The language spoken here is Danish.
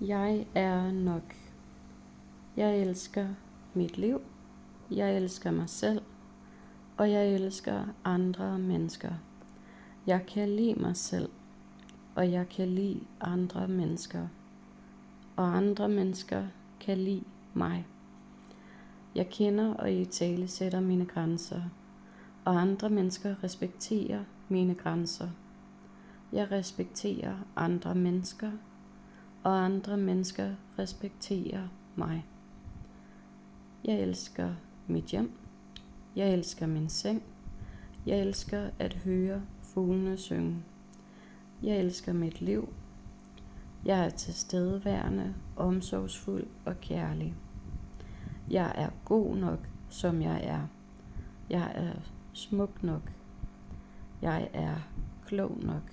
Jeg er nok. Jeg elsker mit liv. Jeg elsker mig selv. Og jeg elsker andre mennesker. Jeg kan lide mig selv. Og jeg kan lide andre mennesker. Og andre mennesker kan lide mig. Jeg kender og italesætter mine grænser. Og andre mennesker respekterer mine grænser. Jeg respekterer andre mennesker. Og andre mennesker respekterer mig. Jeg elsker mit hjem. Jeg elsker min seng. Jeg elsker at høre fuglene synge. Jeg elsker mit liv. Jeg er tilstedeværende, omsorgsfuld og kærlig. Jeg er god nok, som jeg er. Jeg er smuk nok. Jeg er klog nok.